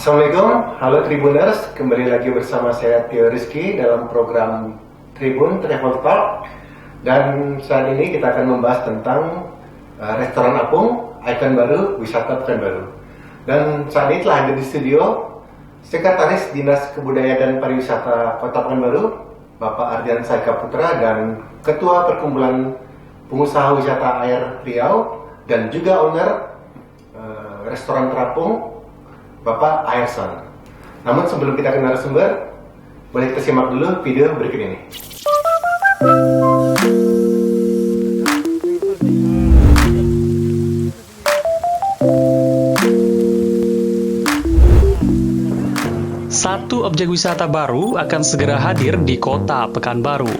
Assalamualaikum, halo Tribuners, kembali lagi bersama saya Tio Rizky dalam program Tribun Travel Talk. Dan saat ini kita akan membahas tentang restoran apung, ikon baru, wisata Pekanbaru. Dan saat ini telah ada di studio Sekretaris Dinas Kebudayaan dan Pariwisata Kota Pekanbaru, Bapak Ardian Saika Putra, dan Ketua Perkumpulan Pengusaha Wisata Air Riau, dan juga owner restoran terapung, Bapak Ayerson. Namun sebelum kita ke narasumber, boleh kita simak dulu video berikut ini. Satu objek wisata baru akan segera hadir di kota Pekanbaru,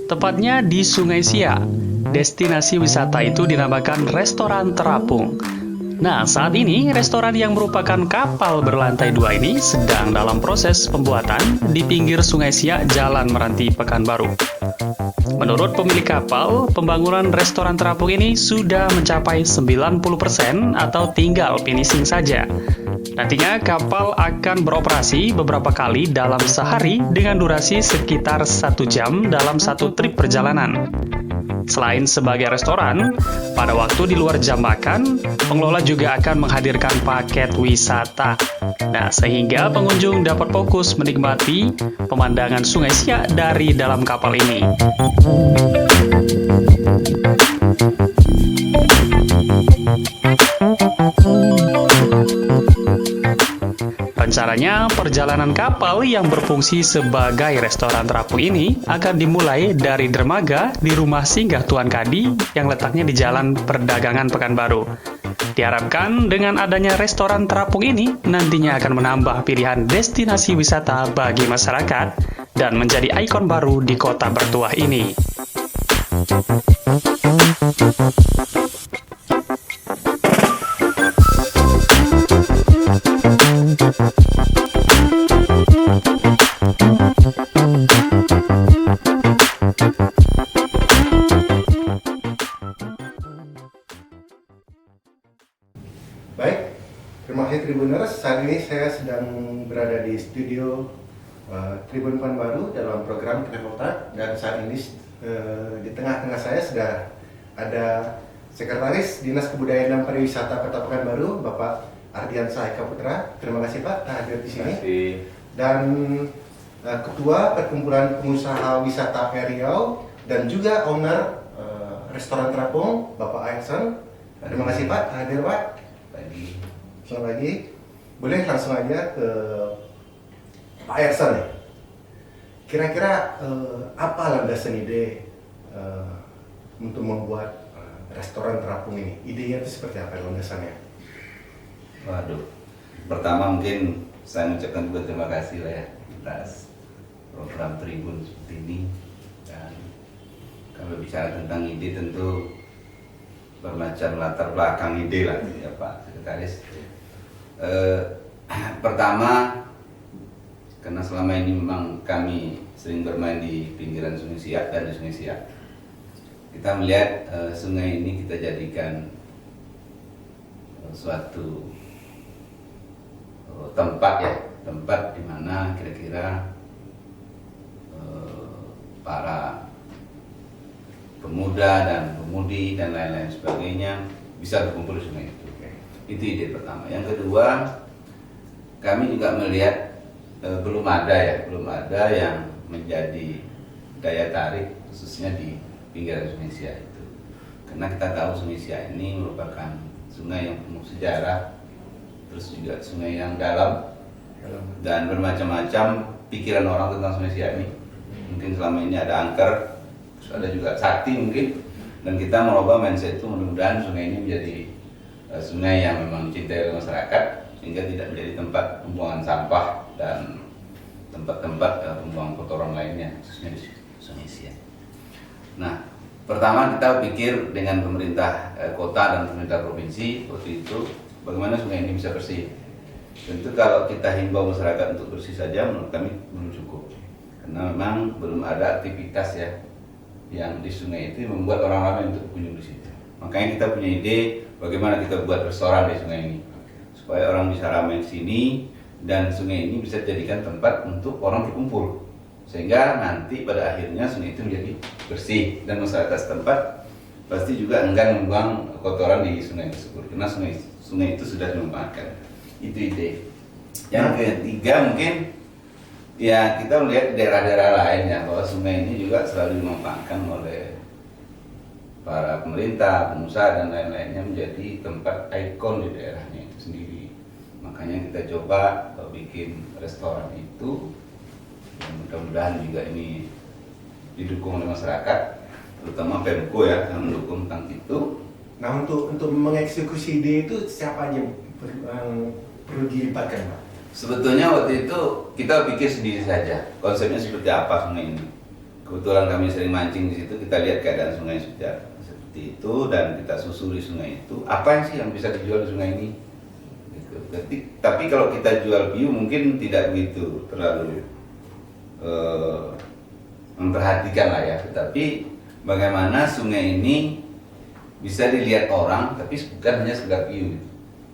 tepatnya di Sungai Siak. Destinasi wisata itu dinamakan Restoran Terapung. Nah, saat ini restoran yang merupakan kapal berlantai 2 ini sedang dalam proses pembuatan di pinggir Sungai Siak, Jalan Meranti, Pekanbaru. Menurut pemilik kapal, pembangunan restoran terapung ini sudah mencapai 90% atau tinggal finishing saja. Nantinya kapal akan beroperasi beberapa kali dalam sehari dengan durasi sekitar 1 jam dalam satu trip perjalanan. Selain sebagai restoran, pada waktu di luar jam makan, pengelola juga akan menghadirkan paket wisata. Nah, sehingga pengunjung dapat fokus menikmati pemandangan Sungai Siak dari dalam kapal ini. Rencananya, perjalanan kapal yang berfungsi sebagai restoran terapung ini akan dimulai dari dermaga di rumah singgah Tuan Kadi yang letaknya di Jalan Perdagangan Pekanbaru. Diharapkan dengan adanya restoran terapung ini nantinya akan menambah pilihan destinasi wisata bagi masyarakat dan menjadi ikon baru di kota bertuah ini. Baik, terima kasih Tribuners. Saat ini saya sedang berada di studio Tribun Pekanbaru dalam program Travel Talk, dan saat ini di tengah-tengah saya sudah ada Sekretaris Dinas Kebudayaan dan Pariwisata Kota Pekanbaru, Bapak Ardian Saika Putra. Terima kasih Pak hadir di sini. Dan Ketua Perkumpulan Pengusaha Wisata Air Riau dan juga owner restoran terapung, Bapak Ayerson. Terima kasih Pak hadir Pak. Selamat pagi. Boleh langsung aja ke Pak Ayerson ya. Kira-kira apa landasan ide untuk membuat restoran terapung ini? Idenya itu seperti apa landasannya? Waduh, pertama mungkin saya mengucapkan juga terima kasih lah ya atas program Tribun seperti ini. Dan kalau bicara tentang ide tentu bermacam latar belakang ide lah ya Pak Sekretaris. Pertama, karena selama ini memang kami sering bermain di pinggiran Sungai Siak dan di Sungai Siak, kita melihat sungai ini kita jadikan suatu tempat di mana kira-kira para pemuda dan pemudi dan lain-lain sebagainya bisa berkumpul di sungai itu. Itu ide pertama. Yang kedua, kami juga melihat belum ada yang menjadi daya tarik khususnya di pinggiran Sungai Siak itu. Karena kita tahu Sungai Siak ini merupakan sungai yang penuh sejarah, terus juga sungai yang dalam dan bermacam-macam pikiran orang tentang Sungai Siak ini. Mungkin selama ini ada angker, terus ada juga sakti mungkin, dan kita merubah mindset itu. Mudah-mudahan sungai ini menjadi sungai yang memang dicintai oleh masyarakat, sehingga tidak menjadi tempat pembuangan sampah dan tempat-tempat pembuangan kotoran lainnya, khususnya di Sungai Siak. Nah, pertama kita pikir dengan pemerintah kota dan pemerintah provinsi waktu itu, bagaimana sungai ini bisa bersih. Tentu kalau kita himbau masyarakat untuk bersih saja, menurut kami belum cukup, karena memang belum ada aktivitas ya yang di sungai itu membuat orang ramai untuk berkunjung di situ. Makanya kita punya ide bagaimana kita buat restoran di sungai ini supaya orang bisa ramai di sini, dan sungai ini bisa dijadikan tempat untuk orang berkumpul, sehingga nanti pada akhirnya sungai itu menjadi bersih dan masyarakat setempat pasti juga enggan membuang kotoran di sungai tersebut karena sungai itu sudah dimanfaatkan. Itu ide. Yang ketiga mungkin ya kita melihat di daerah-daerah lain ya bahwa sungai ini juga selalu dimanfaatkan oleh para pemerintah, pengusaha dan lain-lainnya menjadi tempat ikon di daerahnya itu sendiri. Makanya kita coba bikin restoran itu, dan mudah-mudahan juga ini didukung oleh masyarakat, terutama Pemko ya yang mendukung tentang itu. Nah, untuk mengeksekusi ide itu siapa aja yang perlu dilibatkan, Pak? Sebetulnya waktu itu kita pikir sendiri saja konsepnya seperti apa sungai ini. Kebetulan kami sering mancing di situ, kita lihat keadaan sungai seperti itu dan kita susuri sungai itu. Apa sih yang bisa dijual di sungai ini? Gitu. Tapi kalau kita jual view mungkin tidak begitu terlalu memperhatikan lah ya. Tetapi bagaimana sungai ini bisa dilihat orang, tapi bukan hanya sekedar view.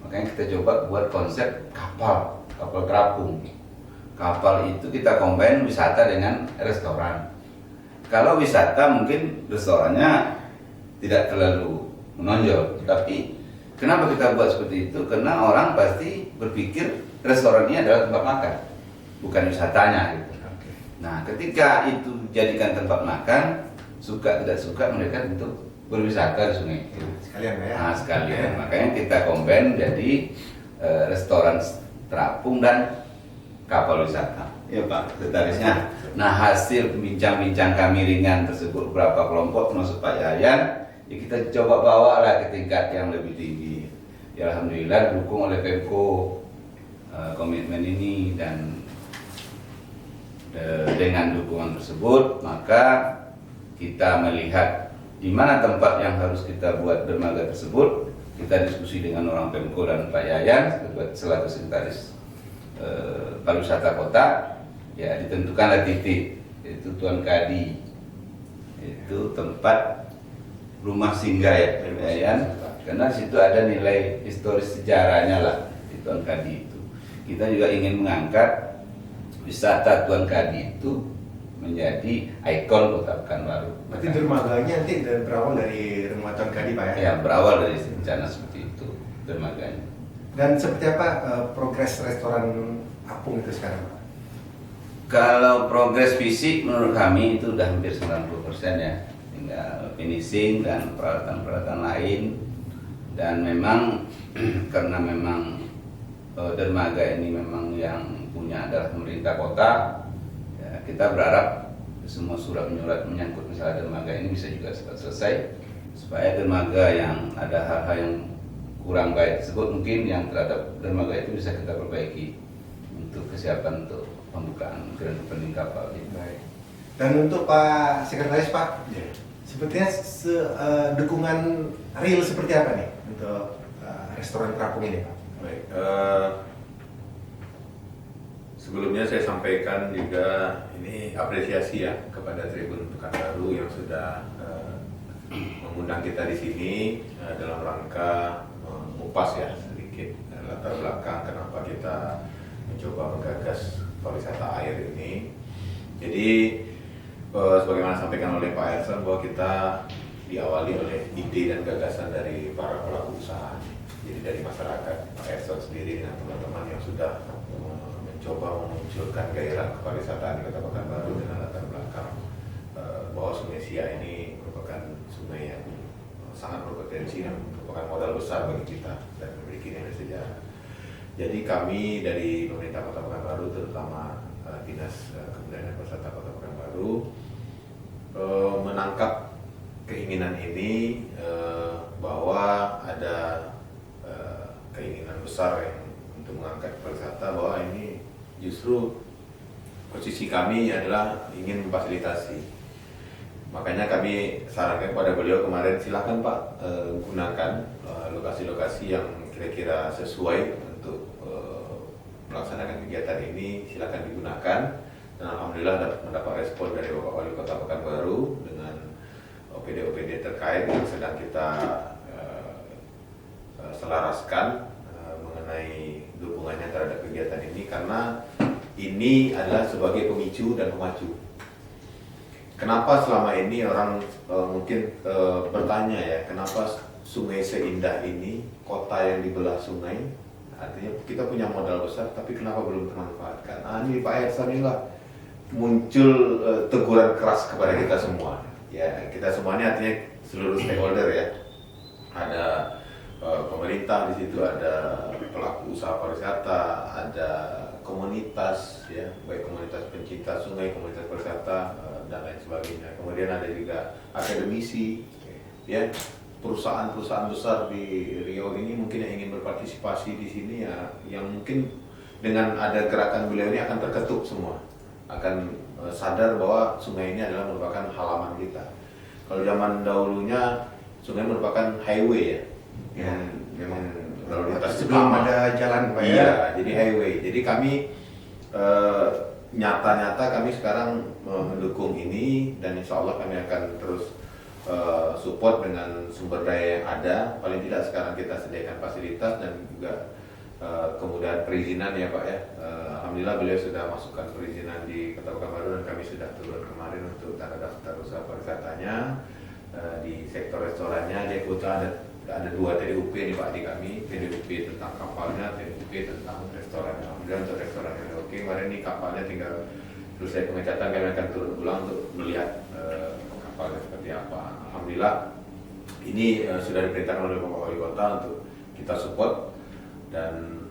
Makanya kita coba buat konsep kapal terapung. Kapal itu kita combine wisata dengan restoran. Kalau wisata mungkin restorannya tidak terlalu menonjol, tapi kenapa kita buat seperti itu? Karena orang pasti berpikir restoran ini adalah tempat makan, bukan wisatanya gitu. Nah, ketika itu jadikan tempat makan, suka tidak suka mereka tentu berwisata di sungai itu. Sekalian ya. Nah, sekalian. Makanya kita combine jadi restoran terapung dan kapal wisata. Ya Pak, sekretarisnya. Nah, hasil bincang-bincang kami ringan tersebut berapa kelompok termasuk Pak Yayan, ya kita coba bawa lah ke tingkat yang lebih tinggi. Ya alhamdulillah didukung oleh Pemko komitmen ini, dan dengan dukungan tersebut maka kita melihat di mana tempat yang harus kita buat dermaga tersebut. Kita diskusi dengan orang Pemko dan Pak Yayan selaku sekretaris pariwisata kota, ya ditentukanlah titik, itu Tuan Kadi, itu tempat rumah singgah ya Pak Yayan, karena di situ ada nilai historis sejarahnya lah di Tuan Kadi itu. Kita juga ingin mengangkat wisata Tuan Kadi itu menjadi ikon Kota Pekanbaru. Berarti dermaganya nanti berawal dari rumah Tuan Kadi, Pak ya? Ya, berawal dari rencana seperti itu dermaganya. Dan seperti apa progres restoran apung itu sekarang, Pak? Kalau progres fisik menurut kami itu udah hampir 90% ya. Tinggal finishing dan peralatan-peralatan lain. Dan memang karena memang dermaga ini memang yang punya adalah pemerintah kota, ya, kita berharap semua surat menyurat menyangkut misalnya dermaga ini bisa juga cepat selesai, supaya dermaga yang ada hal-hal yang kurang baik tersebut mungkin yang terhadap dermaga itu bisa kita perbaiki untuk kesiapan untuk pembukaan grand opening kapal. Baik. Dan untuk Pak Sekretaris, Pak, sepertinya dukungan real seperti apa nih untuk restoran terapung ini, Pak? Baik, sebelumnya saya sampaikan juga ini apresiasi ya kepada Tribun Pekanbaru yang sudah mengundang kita di sini dalam rangka mengupas ya sedikit latar belakang kenapa kita mencoba menggagas pariwisata air ini. Jadi sebagaimana disampaikan oleh Pak Ersan bahwa kita diawali oleh ide dan gagasan dari para pelaku usaha. Jadi dari masyarakat, Pak Ersan sendiri dengan teman-teman yang sudah mencoba memunculkan gairah kepariwisataan di Kota Pekanbaru dengan latar belakang bahwa Sungai Siak ini merupakan sungai yang sangat berpotensi dan merupakan modal besar bagi kita dan memiliki nilai sejarah. Jadi kami dari pemerintah Kota Pekanbaru, terutama Dinas Kebudayaan dan Pariwisata Kota Pekanbaru, menangkap keinginan ini bahwa ada keinginan besar yang untuk mengangkat pariwisata, bahwa ini justru posisi kami adalah ingin memfasilitasi. Makanya kami sarankan kepada beliau kemarin, silakan Pak gunakan lokasi-lokasi yang kira-kira sesuai untuk melaksanakan kegiatan ini, silakan digunakan. Dan alhamdulillah mendapat respon dari Bapak Wali Kota Pekanbaru dengan OPD-OPD terkait yang sedang kita selaraskan mengenai dukungan sebenarnya terhadap kegiatan ini, karena ini adalah sebagai pemicu dan pemacu. Kenapa selama ini orang mungkin bertanya ya, kenapa sungai seindah ini, kota yang dibelah sungai, artinya kita punya modal besar, tapi kenapa belum termanfaatkan? Ini Pak Ersan inilah muncul teguran keras kepada kita semua. Ya, kita semuanya artinya seluruh stakeholder ya. Ada pemerintah di situ, ada pelaku usaha pariwisata, ada komunitas ya, baik komunitas pencinta sungai, komunitas pariwisata dan lain sebagainya. Kemudian ada juga akademisi ya, perusahaan-perusahaan besar di Riau ini mungkin yang ingin berpartisipasi di sini ya, yang mungkin dengan ada gerakan beliau ini akan terketuk semua, akan sadar bahwa sungai ini adalah merupakan halaman kita. Kalau zaman dahulunya sungai merupakan highway ya, yang memang lalu lintas sebelum utama. ada jalan Pak ya. Iya, jadi highway. Jadi kami nyata-nyata kami sekarang mendukung ini, dan insya Allah kami akan terus support dengan sumber daya yang ada. Paling tidak sekarang kita sediakan fasilitas dan juga kemudahan perizinan ya Pak ya. Alhamdulillah beliau sudah masukkan perizinan di Kota Pekanbaru dan kami sudah turun kemarin untuk tanda daftar usaha pariwisatanya. Di sektor restorannya dia ada 2 TDUP nih Pak di kami, TDUP tentang kapalnya, TDUP tentang restoran. Alhamdulillah untuk restoran yang oke, kemarin ini kapalnya tinggal selesai pengecatan, kami akan turun ulang untuk melihat kapalnya seperti apa. Alhamdulillah ini sudah diperintahkan oleh Bapak Wali Kota untuk kita support, dan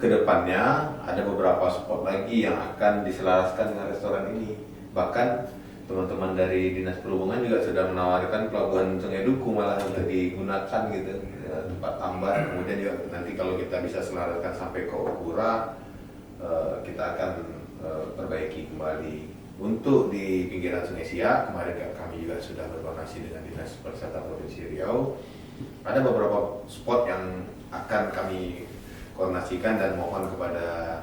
kedepannya ada beberapa spot lagi yang akan diselaraskan dengan restoran ini. Bahkan teman-teman dari Dinas Perhubungan juga sudah menawarkan pelabuhan Sungai Duku malah untuk digunakan gitu, tempat tambang. Kemudian juga nanti kalau kita bisa selaraskan sampai ke Okura, kita akan perbaiki kembali. Untuk di pinggiran Sungai Siak, kemarin kami juga sudah berkoordinasi dengan Dinas Pariwisata Provinsi Riau. Ada beberapa spot yang akan kami koordinasikan dan mohon kepada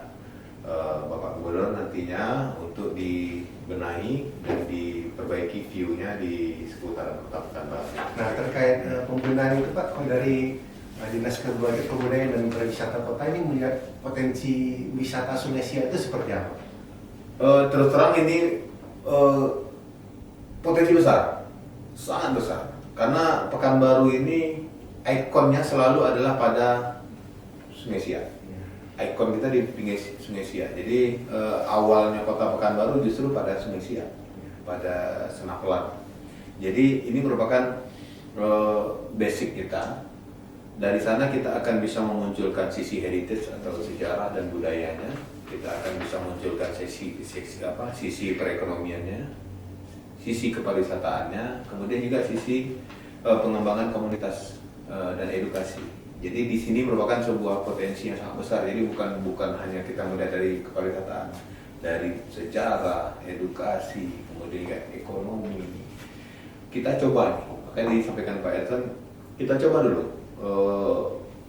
Bapak Gubernur nantinya untuk dibenahi dan diperbaiki view-nya di seputaran Kota Pekanbaru. Nah terkait penggunaan itu Pak, dari Dinas Kebudayaan dan Pariwisata Kota ini melihat potensi wisata Sungai Siak itu seperti apa? Terus terang ini potensi besar, sangat besar, karena Pekanbaru ini ikonnya selalu adalah pada Sungai Siak. Ikon kita di pinggir Sungai Siak. Jadi awalnya Kota Pekanbaru justru pada Sungai Siak, pada Senapelan. Jadi ini merupakan basic kita. Dari sana kita akan bisa memunculkan sisi heritage atau sejarah dan budayanya. Kita akan bisa munculkan sisi perekonomiannya, sisi kepariwisataannya, kemudian juga sisi pengembangan komunitas dan edukasi. Jadi di sini merupakan sebuah potensi yang sangat besar. Jadi bukan hanya kita melihat dari kepariwisataan, dari sejarah, edukasi, kemudian juga ekonomi. Kita coba nih, makanya disampaikan Pak Edson, kita coba dulu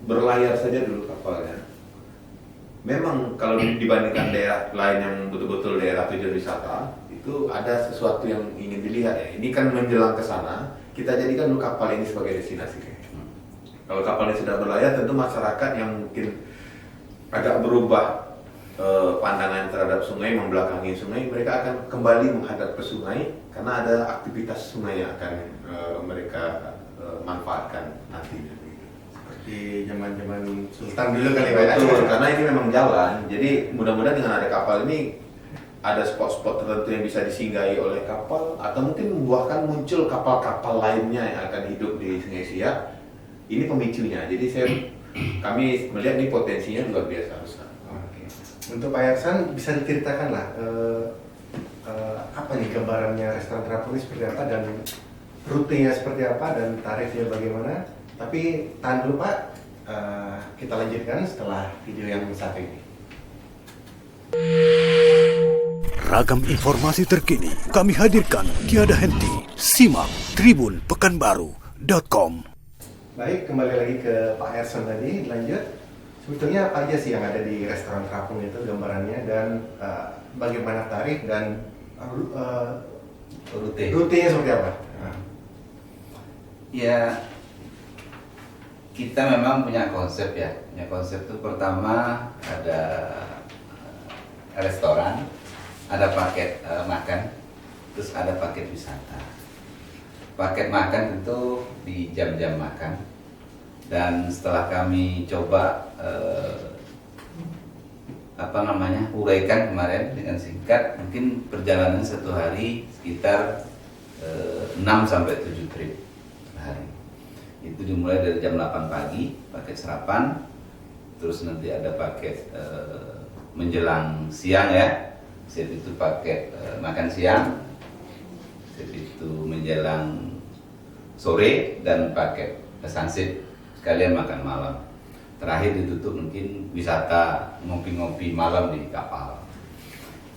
berlayar saja dulu kapalnya. Memang kalau dibandingkan daerah lain yang betul-betul daerah tujuan wisata, itu ada sesuatu yang ingin dilihat ya. Ini kan menjelang ke sana, kita jadikan dulu kapal ini sebagai destinasi. Kalau kapal ini sudah berlayar, tentu masyarakat yang mungkin agak berubah pandangan terhadap sungai, membelakangi sungai, mereka akan kembali menghadap ke sungai karena ada aktivitas sungai yang akan mereka manfaatkan nantinya. Seperti zaman-zaman Sultan dulu kali Pak. Betul, karena ini memang jalan. Jadi mudah-mudahan dengan ada kapal ini ada spot-spot tertentu yang bisa disinggahi oleh kapal, atau mungkin membuahkan muncul kapal-kapal lainnya yang akan hidup di Sungai Siak. Ini pemicunya. Jadi kami melihat ini potensinya luar biasa besar. Oke. Untuk Pak Ersan bisa diceritakan lah apa nih gambarannya restoran terapung ini seperti apa dan rutenya seperti apa dan tarifnya bagaimana. Tapi tahan dulu Pak, kita lanjutkan setelah video yang satu ini. Ragam informasi terkini kami hadirkan tiada henti. Simak tribunpekanbaru.com. Baik, kembali lagi ke Pak Ersan tadi, lanjut. Sebetulnya apa aja sih yang ada di restoran terapung itu gambarannya, dan bagaimana tarif dan rutenya seperti apa? Ya, kita memang punya konsep ya. Punya konsep itu pertama ada restoran, ada paket makan, terus ada paket wisata. Paket makan tentu di jam-jam makan, dan setelah kami coba uraikan kemarin dengan singkat, mungkin perjalanan satu hari sekitar 6 sampai 7 trip hari. Itu dimulai dari jam 8 pagi paket sarapan, terus nanti ada paket menjelang siang ya, set itu paket makan siang, set itu menjelang sore, dan paket sunset sekalian makan malam. Terakhir ditutup mungkin wisata ngopi-ngopi malam di kapal.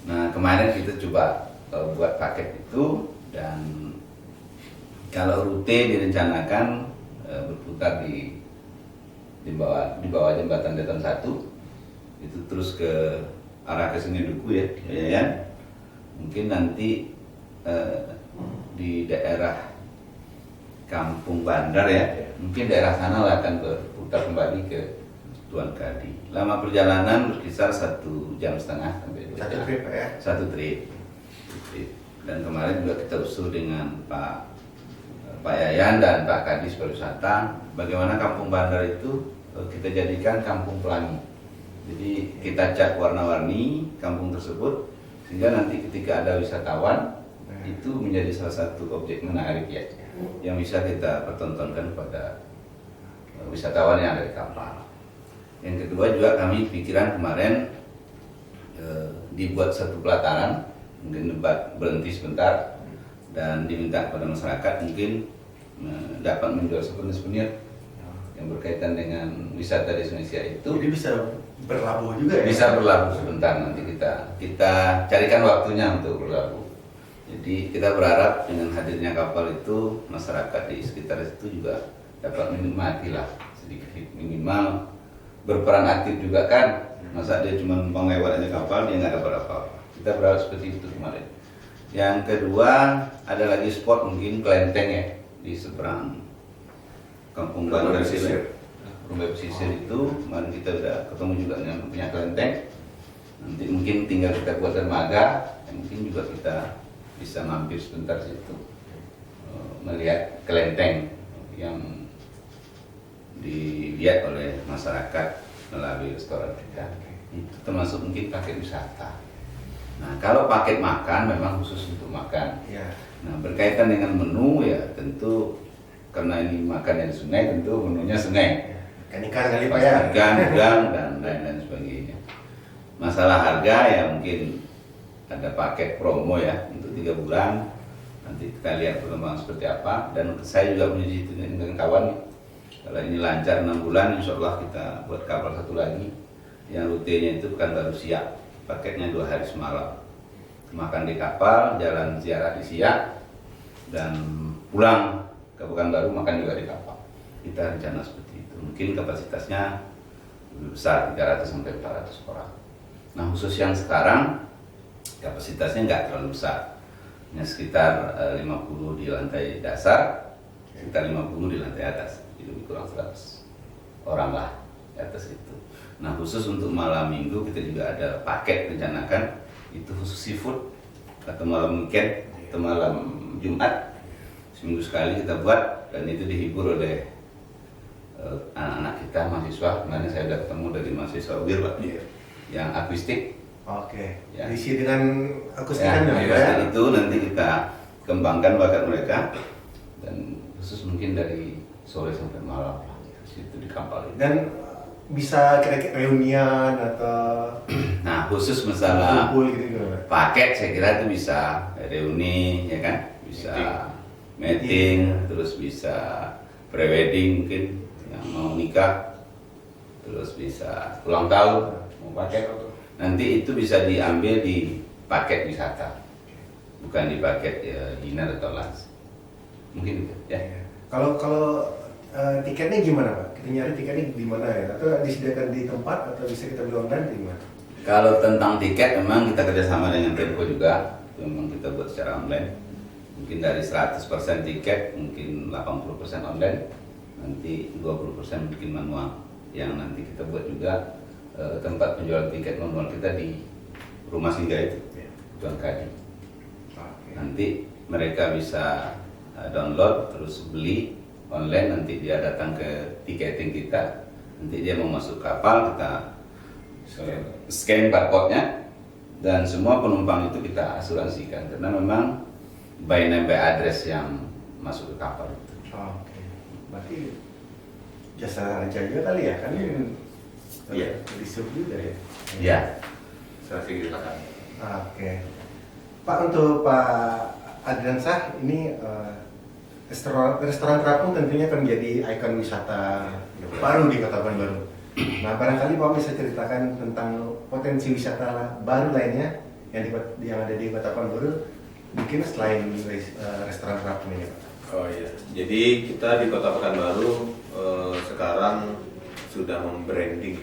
Nah, kemarin kita coba buat paket itu, dan kalau rute direncanakan berputar di bawah jembatan Detan 1, itu terus ke arah ke sini Duku ya. Mungkin nanti di daerah Kampung Bandar ya, mungkin daerah sana lah akan berputar kembali ke Tuan Kadi. Lama perjalanan berkisar 1,5 jam sampai 2 jam. Satu trip ya? Satu trip. Dan kemarin juga kita usul dengan Pak Yayan dan Pak Kadis Pariwisata, bagaimana Kampung Bandar itu kita jadikan kampung pelangi. Jadi kita cat warna-warni kampung tersebut, sehingga nanti ketika ada wisatawan, itu menjadi salah satu objek menarik ya, yang bisa kita pertontonkan kepada wisatawan yang ada di kapal. Yang kedua juga kami pikiran kemarin dibuat satu pelataran, mungkin berhenti sebentar dan diminta kepada masyarakat mungkin dapat menjual souvenir-souvenir yang berkaitan dengan wisata di Sungai Siak itu. Jadi bisa berlabuh juga ya? Bisa berlabuh sebentar, nanti kita carikan waktunya untuk berlabuh. Jadi kita berharap dengan hadirnya kapal itu masyarakat di sekitar itu juga dapat menikmati lah sedikit, minimal berperan aktif juga kan. Masa dia cuma numpang lewat aja kapal, dia nggak dapat apa-apa. Kita berharap seperti itu kemarin. Yang kedua ada lagi spot mungkin kelenteng ya di seberang Kampung Bandar Rumbai Pesisir itu. Kemarin kita sudah ketemu juga dengan punya kelenteng. Nanti mungkin tinggal kita buat dermaga, mungkin juga kita bisa mampir sebentar situ melihat kelenteng yang dilihat oleh masyarakat melalui restoran kita. Itu termasuk mungkin paket wisata. Nah, kalau paket makan memang khusus untuk makan. Ya. Nah, berkaitan dengan menu ya tentu karena ini makan di sungai, tentu menunya sungai. Ikan kali Pak ya? Ikan, udang, dan lain-lain sebagainya. Masalah harga ya mungkin ada paket promo ya untuk 3 bulan. Nanti kita lihat perkembangan seperti apa. Dan saya juga punya dengan kawan. Kalau ini lancar 6 bulan, insya Allah kita buat kapal satu lagi. Yang rutenya itu Pekanbaru Siak. Paketnya 2 hari semalam. Makan di kapal, jalan ziarah di Siak, dan pulang ke Pekanbaru makan juga di kapal. Kita rencana seperti itu. Mungkin kapasitasnya lebih besar, 300 sampai 400 orang. Nah, khusus yang sekarang kapasitasnya nggak terlalu besar, hanya sekitar 50 di lantai dasar, sekitar 50 di lantai atas, jadi lebih kurang 100 orang lah di atas itu. Nah, khusus untuk malam minggu kita juga ada paket rencanakan, itu khusus seafood atau malam weekend atau malam Jumat, seminggu sekali kita buat, dan itu dihibur oleh anak-anak kita, mahasiswa. Kemarin saya sudah ketemu dari mahasiswa UIR Pak, yang akustik. Oke. Ya. Diisi dengan Ya, akustikan ya, itu nanti kita kembangkan bakat mereka, dan khusus mungkin dari sore sampai malam di situ di kapal itu. Dan bisa kira-kira reunian atau Nah, khusus masalah kumpul gitu juga. paket saya kira itu bisa reuni ya kan, bisa meeting, terus bisa prewedding mungkin yang mau nikah, terus bisa ulang tahun mau paket. Nanti itu bisa diambil di paket wisata, bukan di paket dinner atau lunch. Mungkin itu ya. Kalau tiketnya gimana Pak? Kita nyari tiketnya di mana ya? Atau disediakan di tempat atau bisa kita beli online di mana? Kalau tentang tiket memang kita kerjasama dengan Tempo juga, itu memang kita buat secara online. Mungkin dari 100% tiket, mungkin 80% online. nanti 20% bikin manual, yang nanti kita buat juga tempat penjualan tiket manual kita di rumah singgah itu, Tuan Kadi. Nanti mereka bisa download terus beli online, nanti dia datang ke tiketing kita, nanti dia mau masuk kapal kita scan barcode-nya, dan semua penumpang itu kita asuransikan karena memang by name by address yang masuk ke kapal itu. Oke. Berarti jasa raja juga kali ya, kan? Iya. Di sub juga ya. Iya. Strategi kita. Oke. Pak, untuk Pak Adriansah ini restoran terapung tentunya akan menjadi ikon wisata baru di Kota Pekanbaru. Nah, barangkali Pak bisa ceritakan tentang potensi wisata baru lainnya yang ada di Kota Pekanbaru, mungkin selain restoran terapung ini, Pak. Oh iya, jadi kita di Kota Pekanbaru sekarang sudah membranding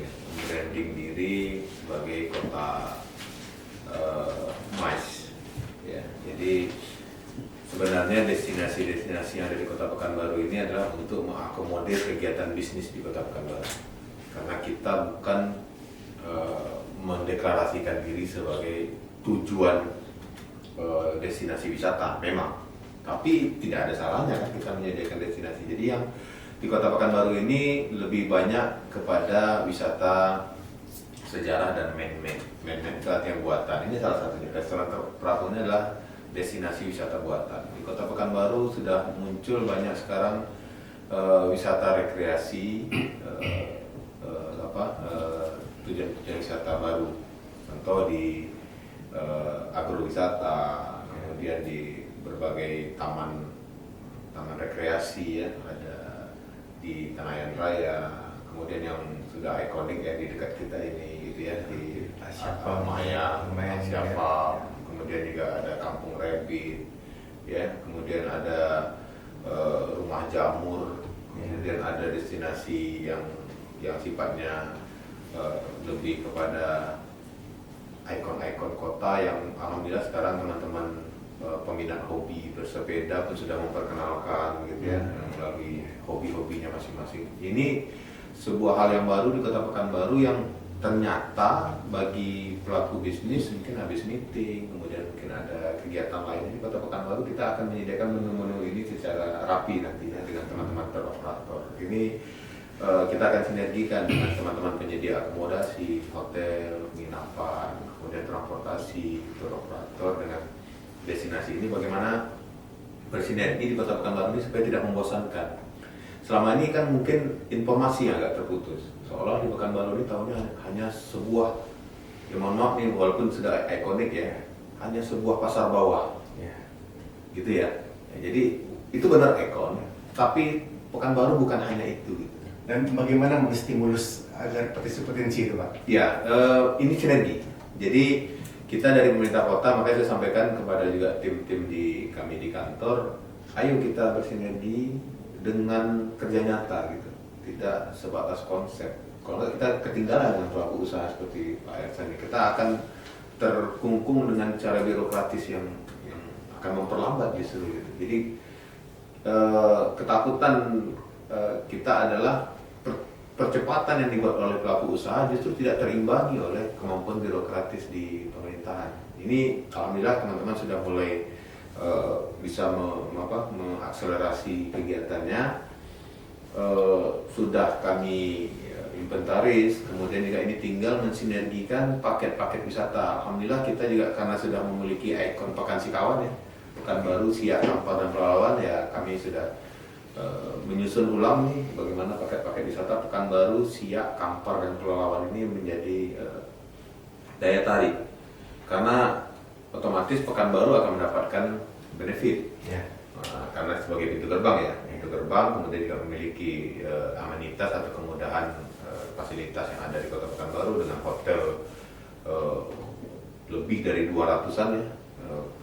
diri sebagai kota MICE. Ya, jadi sebenarnya destinasi-destinasi yang ada di Kota Pekanbaru ini adalah untuk mengakomodir kegiatan bisnis di Kota Pekanbaru. Karena kita bukan mendeklarasikan diri sebagai tujuan destinasi wisata, memang. Tapi tidak ada salahnya kan kita menyediakan destinasi. Jadi yang di Kota Pekanbaru ini lebih banyak kepada wisata sejarah dan man-made itu artinya buatan. Ini salah satunya. Restoran terapungnya adalah destinasi wisata buatan. Di Kota Pekanbaru sudah muncul banyak sekarang wisata rekreasi, tujuan-tujuan wisata baru. Contoh di agrowisata, kemudian di berbagai taman rekreasi ya, ada di Tenayan Raya, kemudian yang sudah ikonik ya di dekat kita ini gitu ya, di Maya, Siapa, kemudian juga ada Kampung Rabbit ya, kemudian ada Rumah Jamur, kemudian ada destinasi yang sifatnya lebih kepada ikon-ikon kota yang alhamdulillah sekarang teman-teman peminat hobi bersepeda pun sudah memperkenalkan gitu ya, melalui hobi-hobinya masing-masing. Ini sebuah hal yang baru di Kota Pekanbaru yang ternyata bagi pelaku bisnis mungkin habis meeting, kemudian mungkin ada kegiatan lainnya di Kota Pekanbaru, kita akan menyediakan menu-menu ini secara rapi nantinya dengan teman-teman operator. Ini kita akan sinergikan dengan teman-teman penyedia akomodasi, hotel, penginapan, kemudian transportasi, tour operator dengan destinasi ini bagaimana bersinergi di Kota Pekanbaru ini supaya tidak membosankan. Selama ini kan mungkin informasi yang agak terputus. Seolah di Pekanbaru ini tahunya hanya sebuah, ya mohon maaf nih walaupun sudah ikonik ya, hanya sebuah pasar bawah. Ya. Gitu ya. Jadi itu benar ikon, tapi Pekanbaru bukan hanya itu. Gitu. Dan bagaimana menstimulus agar potensi itu, Pak? Ya, ini sinergi. Jadi kita dari pemerintah kota, makanya saya sampaikan kepada juga tim-tim kami di kantor, ayo kita bersinergi dengan kerja nyata gitu, tidak sebatas konsep. Kalau kita ketinggalan dengan pelaku usaha seperti Pak Ersan, kita akan terkungkung dengan cara birokratis yang akan memperlambat justru gitu. Jadi ketakutan kita adalah percepatan yang dibuat oleh pelaku usaha justru tidak terimbangi oleh kemampuan birokratis di pemerintahan. Ini alhamdulillah teman-teman sudah mulai bisa mengakselerasi kegiatannya, sudah kami inventaris, kemudian juga ini tinggal mensinergikan paket-paket wisata. Alhamdulillah kita juga karena sudah memiliki ikon Pekan Sikawan ya, Pekanbaru, Siak, Kampar, dan Pelalawan ya, kami sudah menyusun ulang nih bagaimana paket-paket wisata Pekanbaru, Siak, Kampar, dan Pelalawan ini menjadi daya tarik, karena otomatis Pekanbaru akan mendapatkan benefit ya. Karena sebagai pintu gerbang ya, pintu gerbang, kemudian juga memiliki amenitas atau kemudahan fasilitas yang ada di Kota Pekanbaru dengan hotel lebih dari 200-an ya,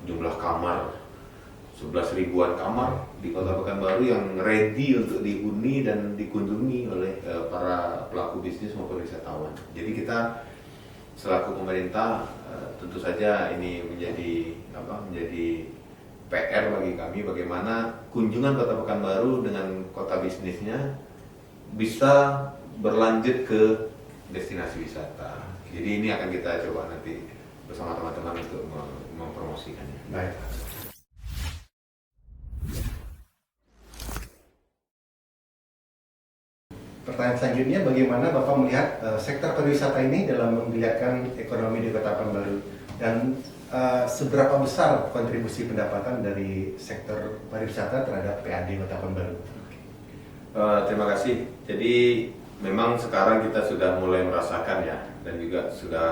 jumlah kamar 11 ribuan kamar di Kota Pekanbaru yang ready untuk dihuni dan dikunjungi oleh para pelaku bisnis maupun wisatawan. Jadi kita selaku pemerintah tentu saja ini menjadi PR bagi kami bagaimana kunjungan Kota Pekanbaru dengan kota bisnisnya bisa berlanjut ke destinasi wisata. Jadi ini akan kita coba nanti bersama teman-teman untuk mempromosikannya. Baik. Pertanyaan selanjutnya, bagaimana Bapak melihat sektor pariwisata ini dalam menggeliatkan ekonomi di Kota Pekanbaru, dan seberapa besar kontribusi pendapatan dari sektor pariwisata terhadap PAD Kota Pekanbaru? Terima kasih. Jadi memang sekarang kita sudah mulai merasakan ya, dan juga sudah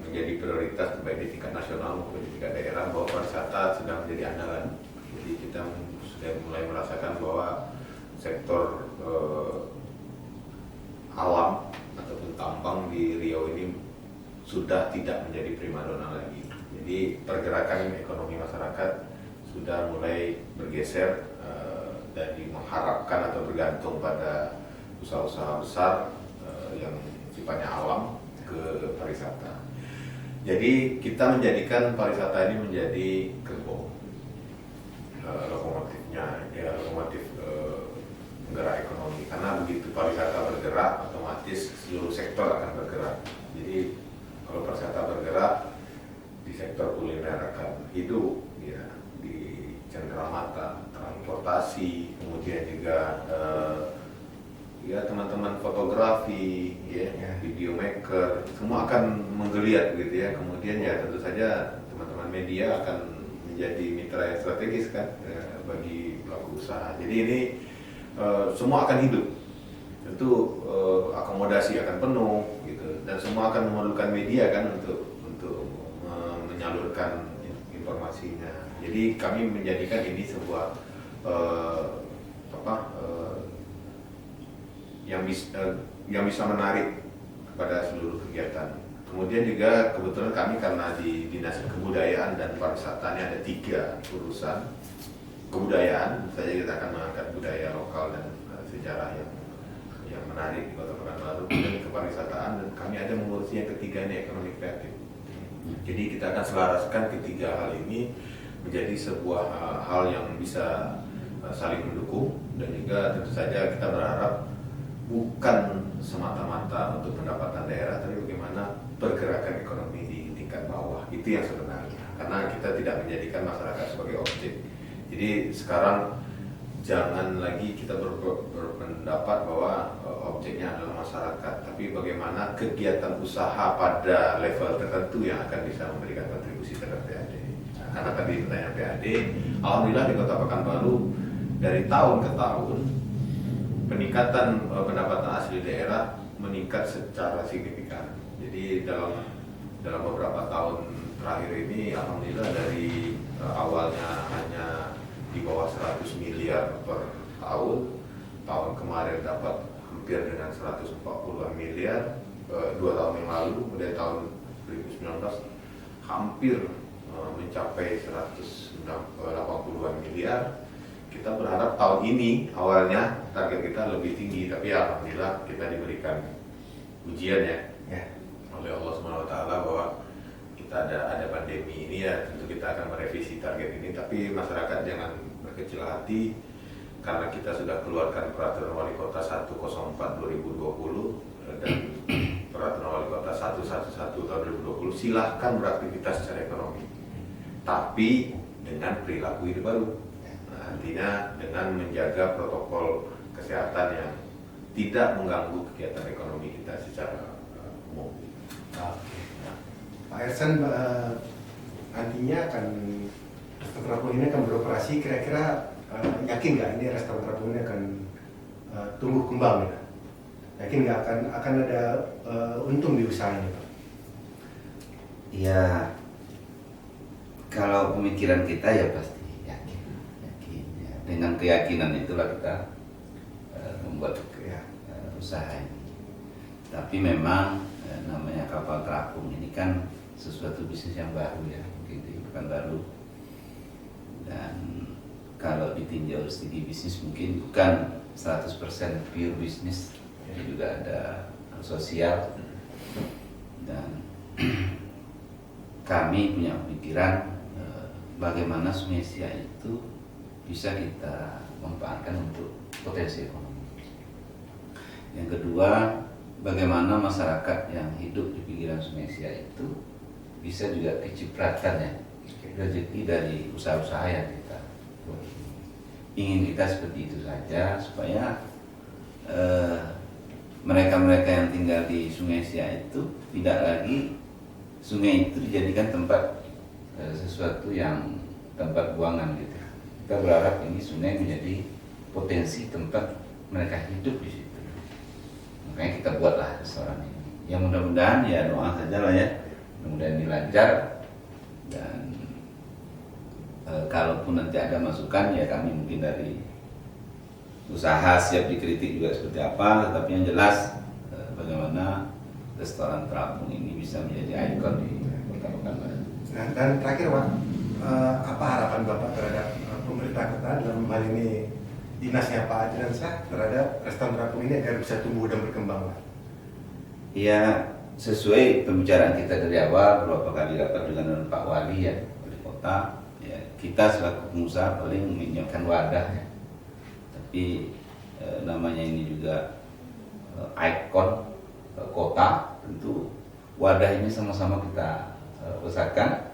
menjadi prioritas baik di tingkat nasional maupun di tingkat daerah bahwa pariwisata sedang menjadi andalan. Jadi kita sudah mulai merasakan bahwa sektor alam ataupun tambang di Riau ini sudah tidak menjadi primadona lagi. Jadi pergerakan ekonomi masyarakat sudah mulai bergeser dari mengharapkan atau bergantung pada usaha-usaha besar yang sifatnya alam ke pariwisata. Jadi kita menjadikan pariwisata ini menjadi gerbong lokomotifnya, ya lokomotif penggerak ekonomi. Karena begitu pariwisata bergerak, otomatis seluruh sektor akan bergerak. Jadi kalau pariwisata bergerak, di sektor kuliner akan hidup, ya, di cenderamata, transportasi, kemudian juga ya teman-teman fotografi, ya, video maker, semua akan menggeliat gitu ya. Kemudian ya tentu saja teman-teman media akan menjadi mitra yang strategis kan bagi pelaku usaha. Jadi ini semua akan hidup, tentu akomodasi akan penuh gitu, dan semua akan memerlukan media kan untuk menyalurkan informasinya. Jadi kami menjadikan ini sebuah yang bisa menarik kepada seluruh kegiatan. Kemudian juga kebetulan kami karena di Dinas Kebudayaan dan Pariwisata ini ada 3 urusan kebudayaan, saja kita akan mengangkat budaya lokal dan sejarah yang menarik di Kota Pekanbaru, dan kepariwisataan, dan kami ada mengurusi yang ketiga ini, ekonomi kreatif. Jadi kita akan selaraskan ketiga hal ini menjadi sebuah hal yang bisa saling mendukung, dan juga tentu saja kita berharap bukan semata-mata untuk pendapatan daerah, tapi bagaimana pergerakan ekonomi di tingkat bawah, itu yang sebenarnya. Karena kita tidak menjadikan masyarakat sebagai objek. Jadi sekarang jangan lagi kita berpendapat bahwa objeknya adalah masyarakat, tapi bagaimana kegiatan usaha pada level tertentu yang akan bisa memberikan kontribusi terhadap PAD. Nah, karena tadi pertanyaan PAD, alhamdulillah di Kota Pekanbaru dari tahun ke tahun peningkatan pendapatan asli daerah meningkat secara signifikan. Jadi dalam beberapa tahun terakhir ini alhamdulillah dari awalnya hanya di bawah 100 miliar per tahun kemarin dapat hampir dengan 140 miliar, 2 tahun yang lalu, kemudian tahun 2019 hampir mencapai 180 miliar. Kita berharap tahun ini awalnya target kita lebih tinggi, tapi alhamdulillah kita diberikan ujian ya oleh Allah SWT bahwa kita ada pandemi ini, ya tentu kita akan merevisi target ini, tapi masyarakat jangan berkecil hati karena kita sudah keluarkan peraturan wali kota 104/2020 dan peraturan wali kota 111/2020. Silahkan beraktivitas secara ekonomi, tapi dengan perilaku hidup baru. Artinya dengan menjaga protokol kesehatan yang tidak mengganggu kegiatan ekonomi kita secara umum. Pak Ersan, nantinya akan restoran terapung ini akan beroperasi, kira-kira yakin nggak ini restoran terapung ini akan tumbuh kembang ya? Yakin nggak akan ada untung di usahanya, Pak? Ya, kalau pemikiran kita ya pasti yakin ya. Dengan keyakinan itulah kita membuat usaha ini. Tapi memang namanya kapal terapung ini kan sesuatu bisnis yang baru ya, mungkin di Pekanbaru. Dan kalau ditinjau studi bisnis mungkin bukan 100% pure bisnis, jadi juga ada sosial. Dan kami punya pemikiran bagaimana Sungai Siak itu bisa kita manfaatkan untuk potensi ekonomi. Yang kedua, bagaimana masyarakat yang hidup di pinggiran Sungai Sia itu bisa juga kecipratan ya, rezeki dari usaha-usaha yang kita buat. Ingin kita seperti itu saja supaya mereka-mereka yang tinggal di Sungai Sia itu tidak lagi sungai itu dijadikan tempat sesuatu yang tempat buangan gitu. Kita berharap ini sungai menjadi potensi tempat mereka hidup di situ. Makanya kita buatlah restoran ini. Yang mudah-mudahan ya doa saja lah ya, mudah-mudahan ini lancar dan kalaupun nanti ada masukan ya kami mungkin dari usaha siap dikritik juga seperti apa, tetapi yang jelas bagaimana restoran terapung ini bisa menjadi ikon di Kota Pekanbaru. Nah, dan terakhir Pak, apa harapan Bapak terhadap pemerintah kota dalam hal ini dinasnya Pak Adriansyah terhadap restoran terapung ini agar bisa tumbuh dan berkembang Pak? Ya sesuai pembicaraan kita dari awal, beberapa kali rapat dengan Pak Wali ya, Wali Kota, ya kita selaku pengusaha paling menyiapkan wadah ya. Tapi namanya ini juga ikon kota, tentu wadah ini sama-sama kita besarkan,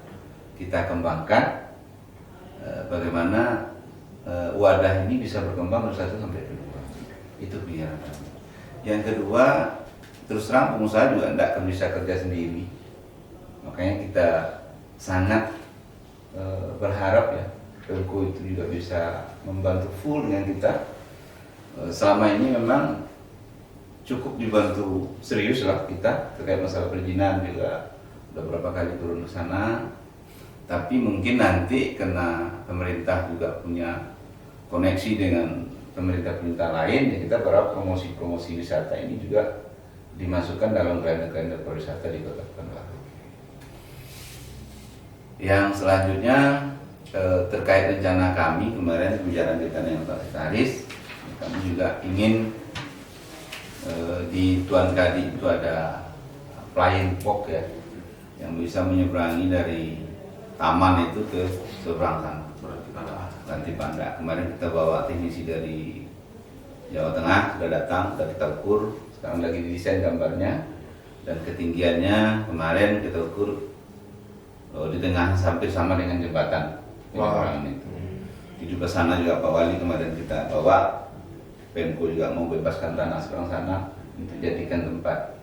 kita kembangkan bagaimana wadah ini bisa berkembang dari 1 sampai 2. Itu pikiran kami. Yang kedua, terus terang pengusaha juga tidak akan bisa kerja sendiri. Makanya kita sangat berharap ya Pemko itu juga bisa membantu full dengan kita. Selama ini memang cukup dibantu serius lah kita terkait masalah perizinan, juga udah berapa kali turun ke sana. Tapi mungkin nanti karena pemerintah juga punya koneksi dengan pemerintah-pemerintah lain, ya kita berharap promosi-promosi wisata ini juga dimasukkan dalam kalender-kalender pariwisata di Kota Pekanbaru. Yang selanjutnya terkait rencana kami kemarin pembicaraan kita dengan Pak Sekretaris, kami juga ingin di Tuan Kadi itu ada flying fox ya, yang bisa menyeberangi dari taman itu ke seberang sana, Ranti Panda. Kemarin kita bawa teknisi dari Jawa Tengah, sudah datang, sudah kita ukur, sekarang lagi didesain gambarnya, dan ketinggiannya kemarin kita ukur di tengah hampir sama dengan jembatan penyeberangan itu. Di juga sana juga Pak Wali kemarin kita bawa, Pemko juga mau bebaskan tanah seberang sana untuk jadikan tempat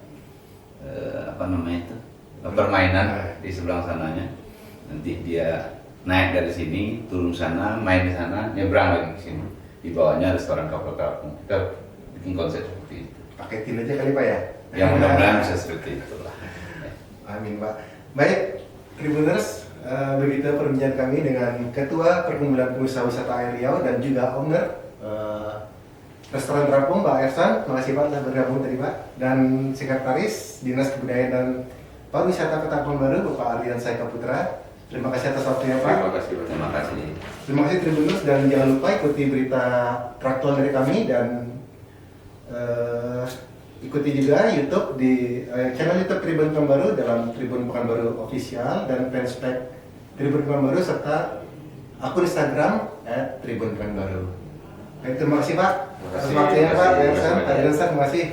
permainan di seberang sananya. Nanti dia naik dari sini, turun sana, main di sana, nyebrang lagi ke sini. Di bawahnya restoran kapal terapung. Kita bikin konsep seperti itu. Paketin aja kali Pak ya? Yang mudah-mudahan bisa seperti itulah. Amin Pak. Baik, Tribuners, begitu perbincangan kami dengan Ketua Perkumpulan Pengusaha Wisata Air Riau dan juga owner Restoran Terapung Pak Ersan. Terima kasih Pak telah bergabung tadi Pak. Dan Sekretaris Dinas Kebudayaan dan Pariwisata Kota Pekanbaru Bapak Adriansyah Putra. Terima kasih atas waktunya Pak. Terima kasih. Terima kasih. Terima kasih Tribuners, dan jangan lupa ikuti berita traktor dari kami dan ikuti juga YouTube di channel YouTube Tribun Pekanbaru dalam Tribun Pekanbaru Official dan fanspage Tribun Pekanbaru serta akun Instagram @Tribun Pekanbaru. Terima kasih Pak. Atas waktunya Pak. Terima kasih.